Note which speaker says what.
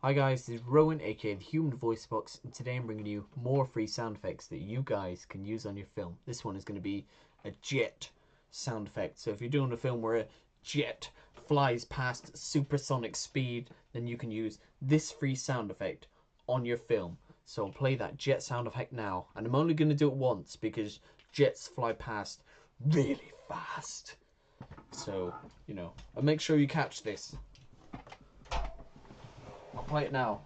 Speaker 1: Hi guys, this is Rowan, aka the Human Voice Box, and today I'm bringing you more free sound effects that you guys can use on your film. This one is going to be a jet sound effect. So if you're doing a film where a jet flies past supersonic speed, then you can use this free sound effect on your film. So I'll play that jet sound effect now, and I'm only going to do it once because jets fly past really fast. So, and make sure you catch this. I'll play it now.